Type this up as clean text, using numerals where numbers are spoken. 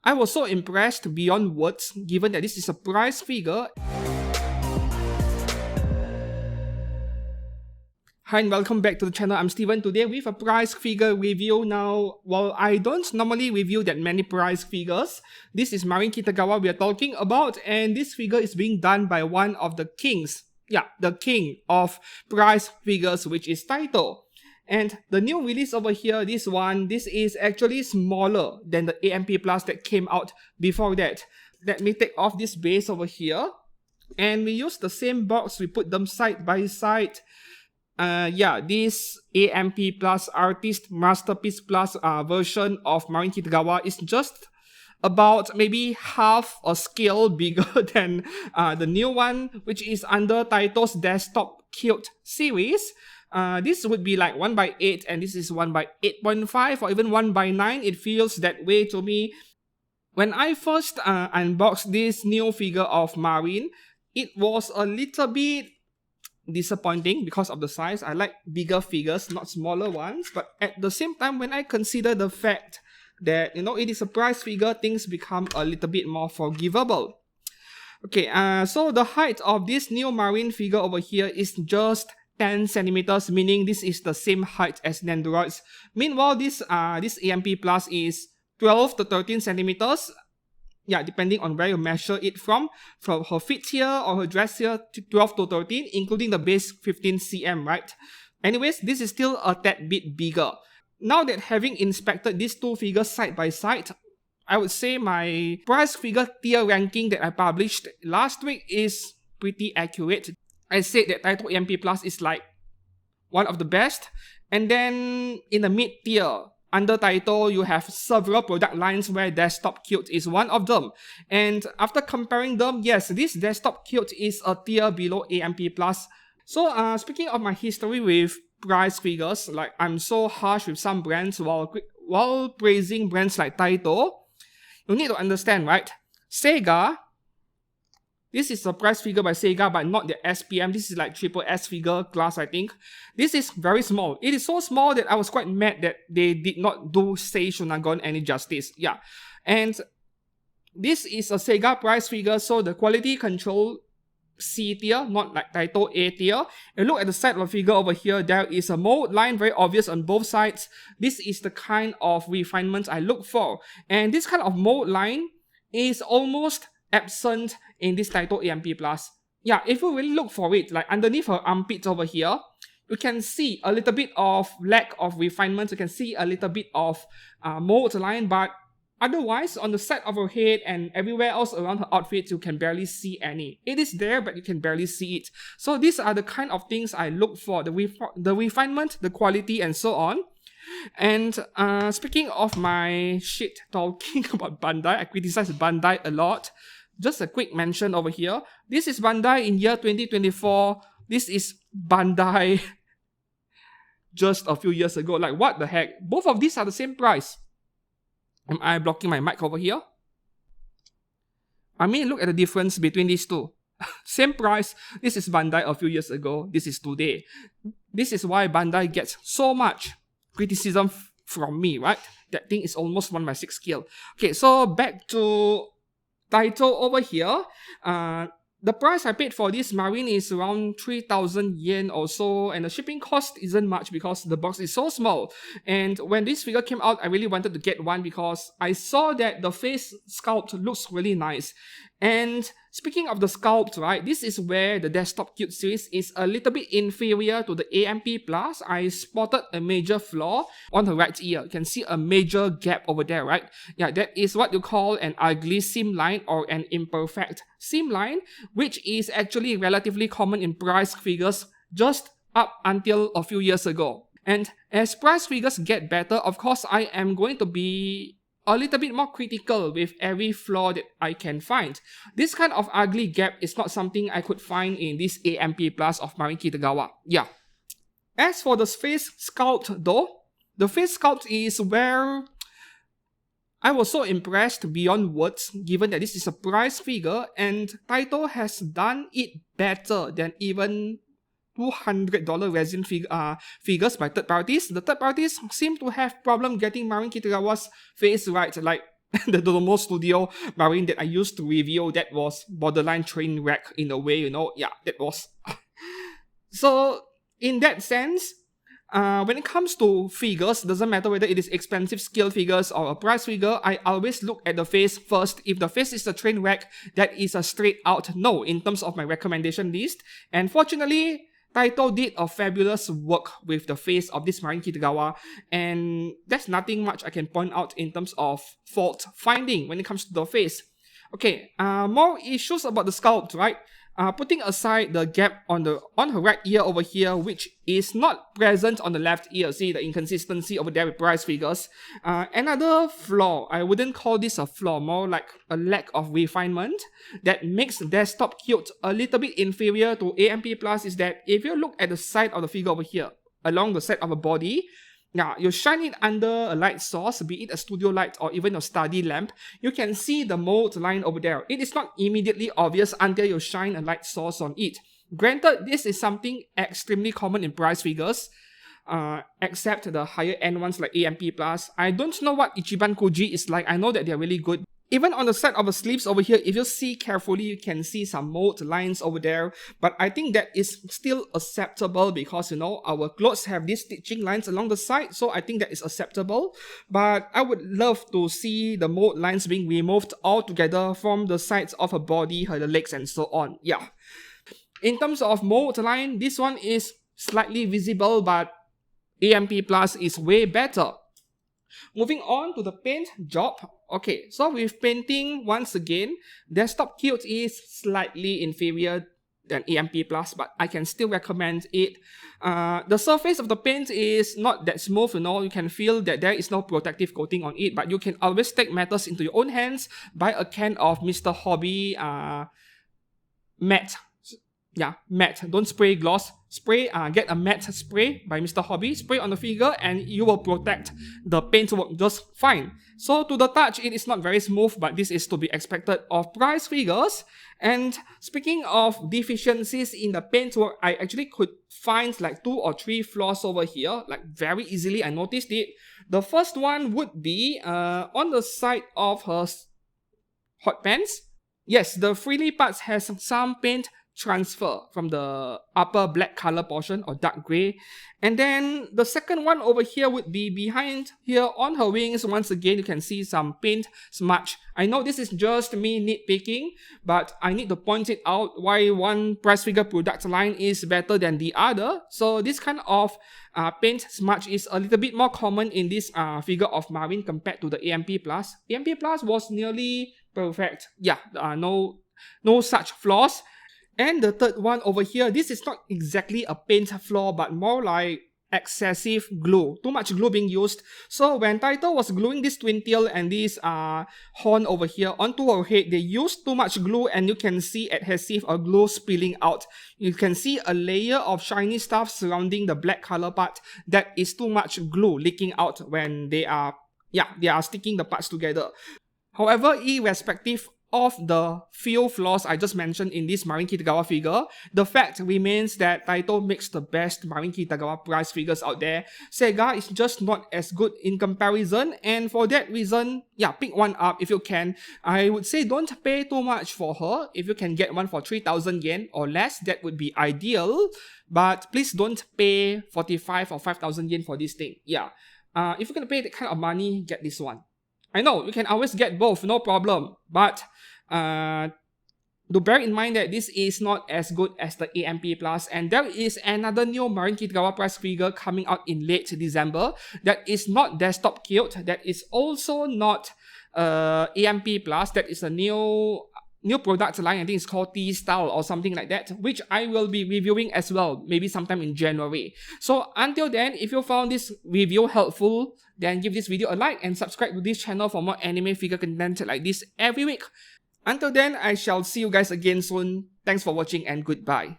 I was so impressed beyond words given that this is a price figure. Hi and welcome back to the channel. I'm Steven today with a price figure review. Now, while I don't normally review that many price figures, this is Marin Kitagawa we are talking about, and this figure is being done by one of the kings. Yeah, the king of price figures, which is Taito. And the new release over here, this is actually smaller than the AMP Plus that came out before that. Let me take off this base over here. And we use the same box, we put them side by side. This AMP Plus Artist Masterpiece Plus version of Marin Kitagawa is just about maybe half a scale bigger than the new one, which is under Taito's Desktop Cute series. This would be like 1/8 and this is 1/8.5 or even 1/9. It feels that way to me. When I first unboxed this new figure of Marin, it was a little bit disappointing because of the size. I like bigger figures, not smaller ones. But at the same time, when I consider the fact that, it is a price figure, things become a little bit more forgivable. Okay, so the height of this new Marin figure over here is just 10 centimeters, meaning this is the same height as Nendoroid's. Meanwhile, this AMP Plus is 12 to 13 centimeters. Yeah, depending on where you measure it from her feet here or her dress here, to 12 to 13, including the base 15 cm, right? Anyways, this is still a tad bit bigger. Now that having inspected these two figures side by side, I would say my price figure tier ranking that I published last week is pretty accurate. I said that Taito AMP Plus is like one of the best. And then in the mid tier, under Taito, you have several product lines where Desktop Cute is one of them. And after comparing them, yes, this Desktop Cute is a tier below AMP Plus. So speaking of my history with price figures, like I'm so harsh with some brands while praising brands like Taito, you need to understand, right? Sega, this is a price figure by Sega, but not the SPM. This is like triple S figure class, I think. This is very small. It is so small that I was quite mad that they did not do Sei Shonagon any justice. Yeah. And this is a Sega price figure, so the quality control C tier, not like Taito A tier. And look at the side of the figure over here. There is a mold line, very obvious on both sides. This is the kind of refinement I look for. And this kind of mold line is almost absent in this Taito AMP Plus. Yeah, if you really look for it, like underneath her armpits over here, you can see a little bit of lack of refinement. You can see a little bit of mold line, but otherwise, on the side of her head and everywhere else around her outfit, you can barely see any. It is there, but you can barely see it. So these are the kind of things I look for, the refinement, the quality, and so on. And speaking of my shit talking about Bandai, I criticize Bandai a lot. Just a quick mention over here. This is Bandai in year 2024. This is Bandai just a few years ago. Like, what the heck? Both of these are the same price. Am I blocking my mic over here? I mean, look at the difference between these two. Same price. This is Bandai a few years ago. This is today. This is why Bandai gets so much criticism from me, right? That thing is almost 1/6 scale. Okay, so back to Taito over here. The price I paid for this Marin is around 3,000 yen or so, and the shipping cost isn't much because the box is so small. And when this figure came out, I really wanted to get one because I saw that the face sculpt looks really nice. And speaking of the sculpt, right, this is where the Desktop Cute series is a little bit inferior to the AMP Plus. I spotted a major flaw on her right ear. You can see a major gap over there, right? Yeah, that is what you call an ugly seam line or an imperfect seam line, which is actually relatively common in price figures just up until a few years ago. And as price figures get better, of course, I am going to be a little bit more critical with every flaw that I can find. This kind of ugly gap is not something I could find in this AMP Plus of Marin Kitagawa. Yeah. As for the face sculpt though, the face sculpt is where I was so impressed beyond words given that this is a price figure and Taito has done it better than even $200 resin figures by third parties. The third parties seem to have problem getting Marin Kitagawa's face right. Like, the Domo Studio Marin that I used to review, that was borderline train wreck in a way, Yeah, that was. So in that sense, when it comes to figures, doesn't matter whether it is expensive scale figures or a price figure, I always look at the face first. If the face is a train wreck, that is a straight out no in terms of my recommendation list. And fortunately, Taito did a fabulous work with the face of this Marin Kitagawa, and there's nothing much I can point out in terms of fault finding when it comes to the face. Okay, more issues about the sculpt, right? Putting aside the gap on her right ear over here, which is not present on the left ear. See the inconsistency over there with price figures. Another flaw, I wouldn't call this a flaw, more like a lack of refinement that makes Desktop Cute a little bit inferior to AMP Plus, is that if you look at the side of the figure over here, along the side of the body, now, you shine it under a light source, be it a studio light or even a study lamp, you can see the mold line over there. It is not immediately obvious until you shine a light source on it. Granted, this is something extremely common in price figures, except the higher end ones like AMP Plus. I don't know what Ichiban Kuji is like. I know that they're really good. Even on the side of the sleeves over here, if you see carefully, you can see some mold lines over there. But I think that is still acceptable because, our clothes have these stitching lines along the side. So I think that is acceptable. But I would love to see the mold lines being removed altogether from the sides of her body, her legs, and so on. Yeah. In terms of mold line, this one is slightly visible, but AMP Plus is way better. Moving on to the paint job. Okay, so with painting, once again, Desktop Cute is slightly inferior than AMP Plus, but I can still recommend it. The surface of the paint is not that smooth, you can feel that there is no protective coating on it, but you can always take matters into your own hands, buy a can of Mr. Hobby matte. Yeah, matte. Don't spray gloss. Get a matte spray by Mr. Hobby. Spray on the figure and you will protect the paintwork just fine. So to the touch, it is not very smooth, but this is to be expected of price figures. And speaking of deficiencies in the paintwork, I actually could find like 2 or 3 flaws over here, like very easily. I noticed it. The first one would be on the side of her hot pants. Yes, the frilly parts has some paint transfer from the upper black color portion or dark gray. And then the second one over here would be behind here on her wings. Once again, you can see some paint smudge. I know this is just me nitpicking, but I need to point it out why one price figure product line is better than the other. So this kind of paint smudge is a little bit more common in this figure of Marin compared to the AMP Plus. AMP Plus was nearly perfect. Yeah, no such flaws. And the third one over here, this is not exactly a paint flaw, but more like excessive glue. Too much glue being used. So when Taito was gluing this twin tail and this horn over here onto her head, they used too much glue and you can see adhesive or glue spilling out. You can see a layer of shiny stuff surrounding the black color part. That is too much glue leaking out when they are sticking the parts together. However, irrespective of the few flaws I just mentioned in this Marin Kitagawa figure, the fact remains that Taito makes the best Marin Kitagawa price figures out there. Sega is just not as good in comparison, and for that reason, pick one up if you can. I would say don't pay too much for her. If you can get one for 3,000 yen or less, that would be ideal. But please don't pay 45 or 5,000 yen for this thing. If you're gonna pay that kind of money, get this one. I know, you can always get both, no problem. But do bear in mind that this is not as good as the AMP Plus, and there is another new Marin Kitagawa price figure coming out in late December that is not Desktop Cute, that is also not AMP Plus, that is a new product line. I think it's called T-Style or something like that, which I will be reviewing as well, maybe sometime in January. So until then, if you found this review helpful, then give this video a like and subscribe to this channel for more anime figure content like this every week. Until then, I shall see you guys again soon. Thanks for watching and goodbye.